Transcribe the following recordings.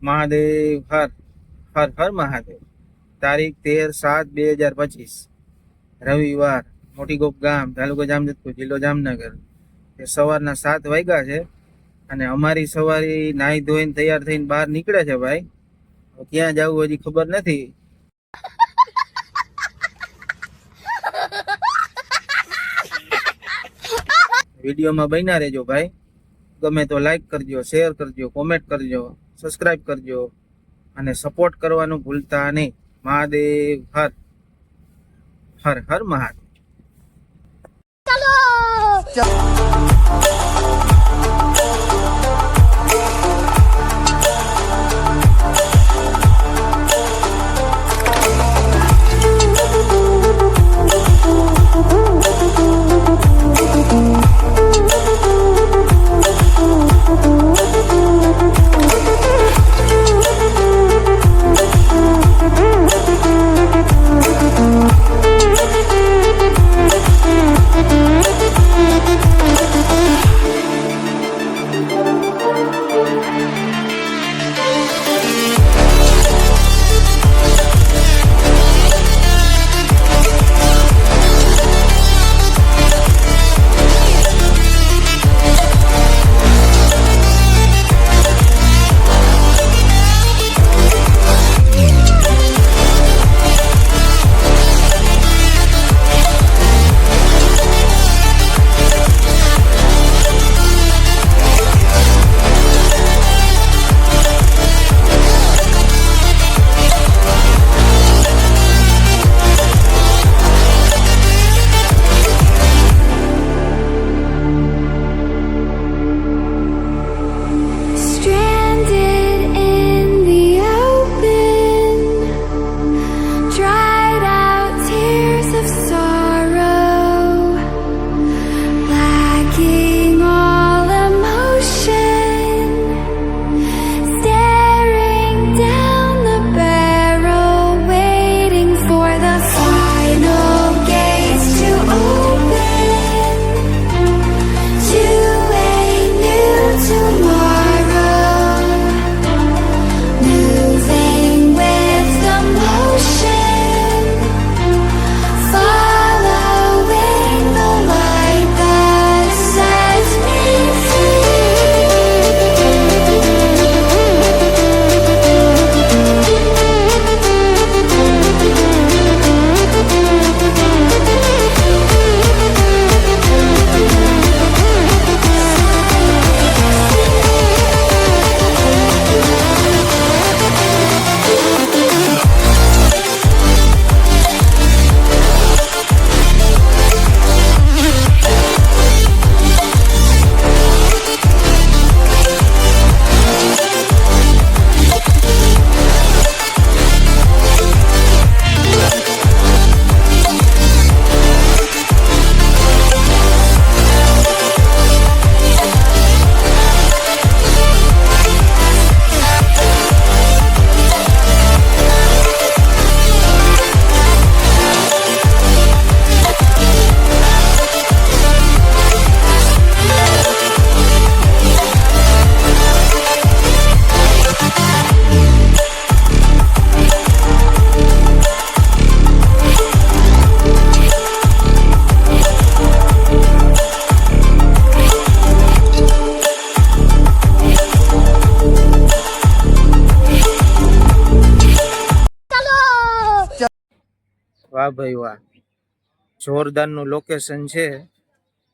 મહાદેવ હર હર હર મહાદેવ। તારીખ 13/7/2025 રવિવાર। મોટી ગોપ ગામ, તાલુકો જામજોધપુર, જિલ્લો જામનગર। સવારના 7 વાગ્યા છે અને અમારી સવારી નાહી ધોઈને તૈયાર થઈને બહાર નીકળે છે ભાઈ। ક્યાં જવું હજી ખબર નથી। વિડીયોમાં બન્યા રહેજો ભાઈ। ગમે તો લાઈક કરજો, શેર કરજો, કોમેન્ટ કરજો, સબસ્ક્રાઇબ કરજો અને સપોર્ટ કરવાનું ભૂલતા નહીં। મહાદેવ હર હર હર મહાદેવ। વાહ ભાઈ વાહ, જોરદારનું લોકેશન છે।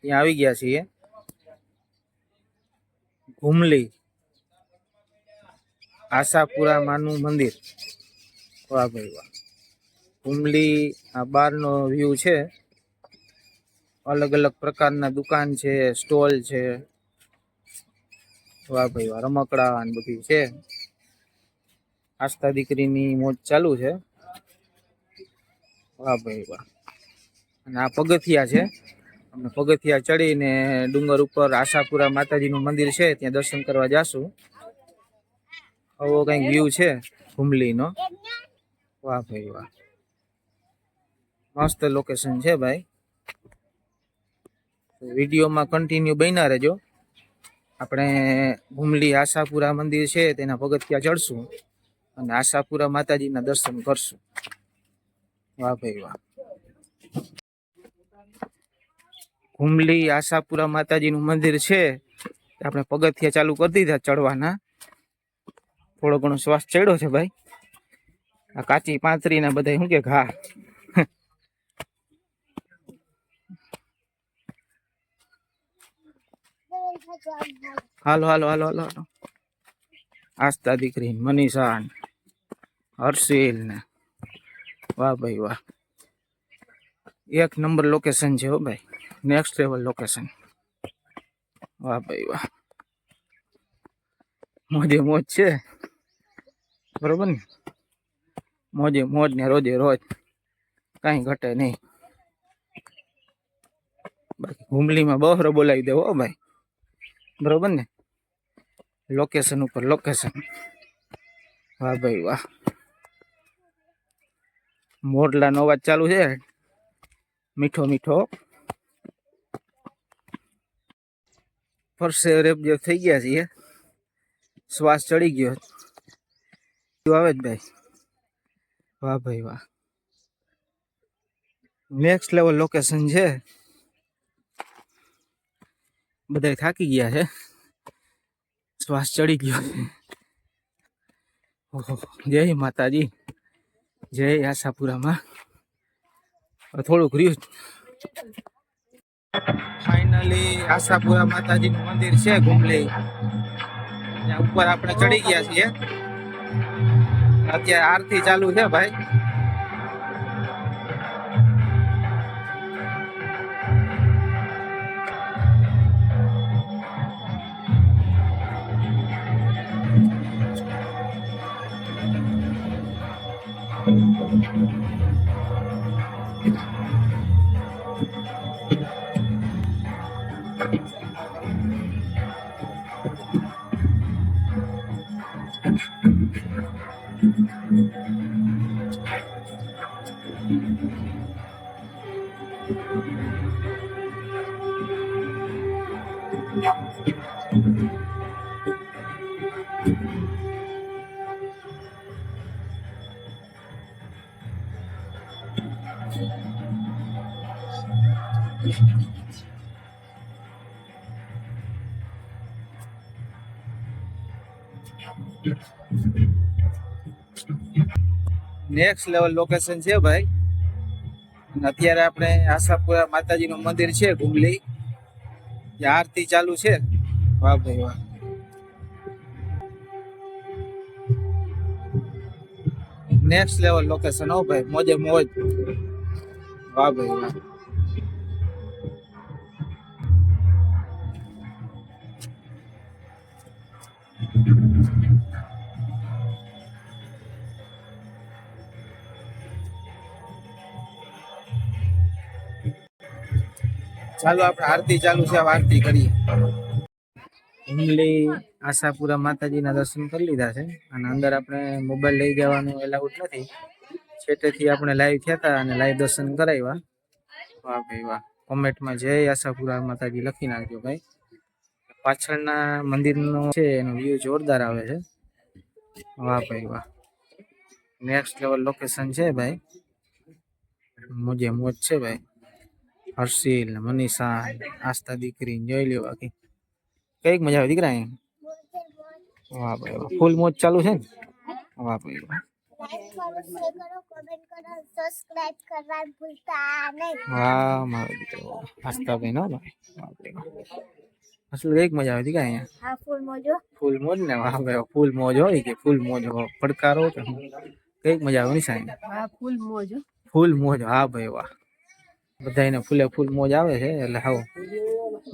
ત્યાં આવી ગયા છીએ, ઘુમલી આશાપુરા માનું મંદિર। વાહ ભાઈ વાહ, ઘુમલી આ બહારનો વ્યૂ છે। અલગ અલગ પ્રકારના દુકાન છે, સ્ટોલ છે। વાહ ભાઈ વાહ, રમકડા ને બધું છે। આસ્થા દીકરીની મોજ ચાલુ છે। વાહ ભાઈ વાહ, અને આ પગથિયા છે। અમે પગથિયા ચડીને ડુંગર ઉપર આશાપુરા માતાજીનું મંદિર છે, ત્યાં દર્શન કરવા જાશું। આવો કઈક વ્યૂ છે ઘુમલીનો। વાહ ભાઈ વાહ, મસ્ત લોકેશન છે ભાઈ। વિડીયોમાં કન્ટિન્યુ બન્યા રહેજો। આપણે ઘુમલી આશાપુરા મંદિર છે તેના પગથિયા ચડશું અને આશાપુરા માતાજીના દર્શન કરશું. વાહ ભાઈ વાહ. ઘુમલી આશાપુરા માતાજીનું મંદિર છે. આપણે પગથિયા ચાલુ કરી દીધા ચડવાના. થોડો ઘણો શ્વાસ ચડ્યો છે ભાઈ. આ કાચી પાંતરી ના બધા શું કે ઘા. હાલો હાલો હાલો હાલો હાલો. આસ્થા દીકરી, મનીષા, હર્ષિલ ને વાહ ભાઈ વાહ. એક નંબર લોકેશન છે હો ભાઈ. Next level location. વાહ ભાઈ વાહ. મોજે મોજ છે બરોબર ને. મોજે મોજ ને રોજે રોજ કઈ ઘટે નહીં. બાકી ઘુમલીમાં બહરો બોલાવી દેવો ભાઈ બરોબર ને. લોકેશન ઉપર લોકેશન. વાહ ભાઈ વાહ. મોરલાનો અવાજ ચાલુ છે. મીઠો મીઠો. ફરસે રેબજો થઈ ગયા છે. શ્વાસ ચડી ગયો આવે જ ભાઈ. વાહ ભાઈ વાહ. નેક્સ્ટ લેવલ લોકેશન છે. બધા થાકી ગયા છે. શ્વાસ ચડી ગયો છે. ઓહો, જય માતાજી, જય આશાપુરામાં. થોડુંક રહ્યું. ફાઇનલી આશાપુરા માતાજીનું મંદિર છે ઘુમલી. ત્યાં ઉપર આપણે ચડી ગયા છીએ. અત્યારે આરતી ચાલુ છે ભાઈ. નેક્સ્ટ લેવલ લોકેશન છે ભાઈ. અત્યારે આપણે આશાપુરા માતાજીનું મંદિર છે ઘુમલી. ત્યાં આરતી ચાલુ છે. વાહ ભાઈ વાહ. નેક્સ્ટ લેવલ લોકેશન હો ભાઈ. મોજે મોજ. વાહ ભાઈ વાહ. ચાલો આપણે આરતી ચાલુ છે. આરતી કરીએ. ઘુમલી આશાપુરા માતાજીના દર્શન કરી લીધા છે અને અંદર આપણે મોબાઈલ લઈ જવાનું એલાઉડ નથી. છેટેથી આપણે લાઈવ થયા હતા અને લાઈવ દર્શન કરાવ્યા. વાહ ભાઈ વાહ. કોમેન્ટમાં જય આશાપુરા માતાજી લખી નાખજો ભાઈ. પાછળના મંદિરનો છે એનો વ્યૂ જોરદાર આવે છે. વાહ ભાઈ વાહ. નેક્સ્ટ લેવલ લોકેશન છે ભાઈ. મોજે મોજ છે ભાઈ. હર્ષિલ, મનીષા, આસ્થા દીકરી જોઈ લ્યો. બાકી કઈક મજા આવે દીકરા અહીંયા. વાહ ભાઈ વાહ. ફૂલ મોજ ચાલુ છે ને. વાહ ભાઈ વાહ. વાહ મારો દીકરો આસ્થા ભાઈ નો અસલ એક મજા આવે દીકરા અહીંયા. ફૂલ મોજ ને. વાહ ભાઈ ફૂલ મોજ હોય કે ફૂલ મોજ હો પડકારો કે કઈક મજા આવે ની સાહેબ. ફૂલ મોજ. ફૂલ મોજ. હા ભાઈ વાહ. બધાને ફૂલે ફૂલ મોજ આવે છે એટલે હાવ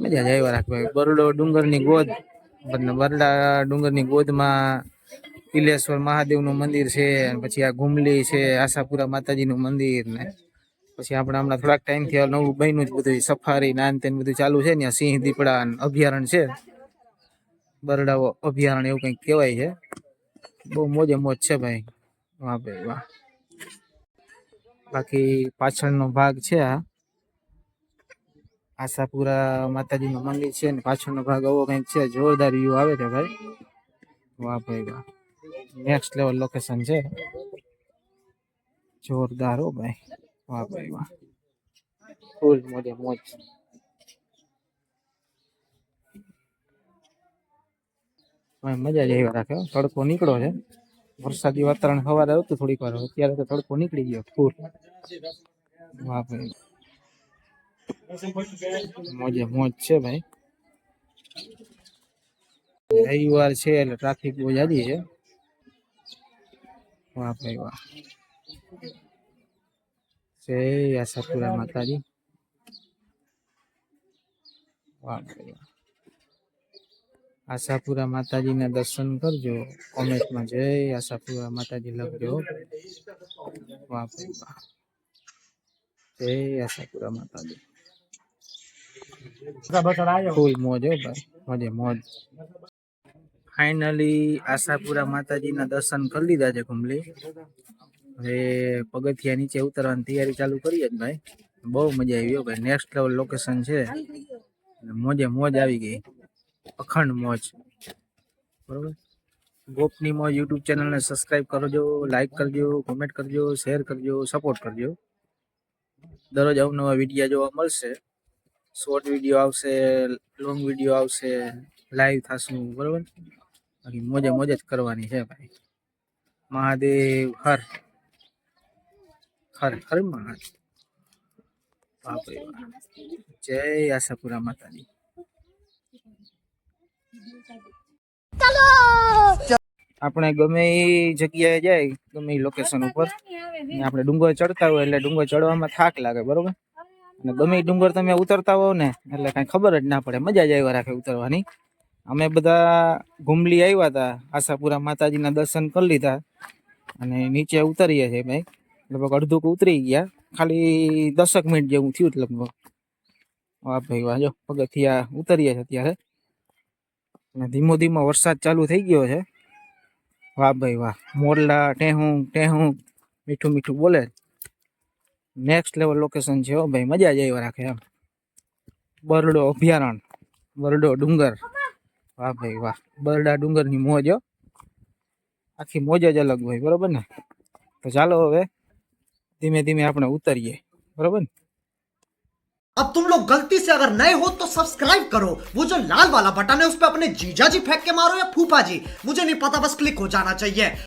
મજા જ આવ્યા રાખે. બરડો ડુંગરની ગોદ. બરડા ડુંગરની ગોદમાં તિલેશ્વર મહાદેવનું મંદિર છે. પછી આ ઘુમલી છે, આશાપુરા માતાજીનું મંદિર ને પછી આપણે હમણાં થોડાક ટાઈમથી નવું બન્યું જ બધું સફારી નાન તેન બધું ચાલુ છે ને. સિંહ દીપડા અભયારણ્ય છે. બરડાઓ અભયારણ્ય એવું કંઈક કહેવાય છે. બહુ મોજે મોજ છે ભાઈ. વાહ ભાઈ વાહ. બાકી પાછળનો ભાગ છે આશાપુરા માતાજીનું મંદિર છે ને પાછળનો ભાગ આવો કંઈક છે. જોરદાર વ્યૂ આવે છે ભાઈ. વાહ ભાઈ વાહ, નેક્સ્ટ લેવલ લોકેશન છે. જોરદાર હો ભાઈ. વાહ ભાઈ વાહ, ફૂલ મોજે મોજ. ભાઈ મજા જ એવી રાખે હો. તડકો નીકળો છે, વરસાદી વાતાવરણ સવારે આવતું થોડીક વાર, અત્યારે તો તડકો નીકળી ગયો ફૂલ. વાહ ભાઈ, મોજે મોજ છે ભાઈ. રવિવાર છે એટલે ટ્રાફિક બહુ જાજી છે. વાહ ભાઈ વાહ, જય આશાપુરા માતાજી. વાહ ભાઈ વાહ, આશાપુરા માતાજીના દર્શન કરજો. કોમેન્ટમાં જય આશાપુરા માતાજી લખજો. વાહ ભાઈ વાહ, જય આશાપુરા માતાજી. ફૂલ મોજ હો ભાઈ, મોજે મોજ. ફાઇનલી આશાપુરા માતાજીના દર્શન કરી લીધા છે કમ્પ્લીટ. હવે પગથિયા નીચે ઉતરવાની તૈયારી ચાલુ કરીએ જ ભાઈ. બહુ મજા આવી હો ભાઈ, નેક્સ્ટ લેવલ લોકેશન છે. મોજે મોજ આવી ગઈ, અખંડ મોજ. બરોબર, ગોપની મોજ યુટ્યુબ ચેનલને સબસ્ક્રાઇબ કરજો, લાઈક કરજો, કોમેન્ટ કરજો, શેર કરજો, સપોર્ટ કરજો. દરરોજ અવનવા વિડીયો જોવા મળશે. શોર્ટ વિડીયો આવશે, લોંગ વિડીયો આવશે, લાઈવ થશું. બરોબર, બાકી મોજે મોજ જ કરવાની છે ભાઈ. મહાદેવ હર હર હર મહાદેવ. જય આશાપુરા માતાજી. આપણે ગમે એ જગ્યાએ જાય, ગમે એ લોકેશન ઉપર, આપણે ડુંગર ચડતા હોય એટલે ડુંગર ચડવામાં થાક લાગે. બરોબર, અને ગમે એ ડુંગર તમે ઉતરતા હોવ ને એટલે કઈ ખબર જ ના પડે, મજા જ આવ્યા રાખે ઉતરવાની. અમે બધા ઘુમલી આવ્યા હતા, આશાપુરા માતાજીના દર્શન કરી લીધા અને નીચે ઉતરીએ છીએ ભાઈ. લગભગ અડધું ઉતરી ગયા, ખાલી 10 મિનિટ જેવું થયું લગભગ. વાહ ભાઈ વાહ, જો પગથિયા ઉતરીએ છે અત્યારે અને ધીમો ધીમો વરસાદ ચાલુ થઈ ગયો છે. વાહ ભાઈ વાહ, મોરલા ટેહું ટેહું મીઠું મીઠું બોલે. નેક્સ્ટ લેવલ લોકેશન છે હો ભાઈ, મજા જ આવ્યા રાખે એમ. બરડો અભયારણ્ય, બરડો ડુંગર. વાહ ભાઈ વાહ, બરડા ડુંગરની મોજ હો, આખી મોજ જ અલગ હોય. બરોબર ને, તો ચાલો હવે ધીમે ધીમે આપણે ઉતરીએ. બરોબર ને. अब तुम लोग गलती से अगर नए हो तो सब्सक्राइब करो, वो जो लाल वाला बटन है उस पर अपने जीजा जी फेंक के मारो या फूफा जी, मुझे नहीं पता, बस क्लिक हो जाना चाहिए।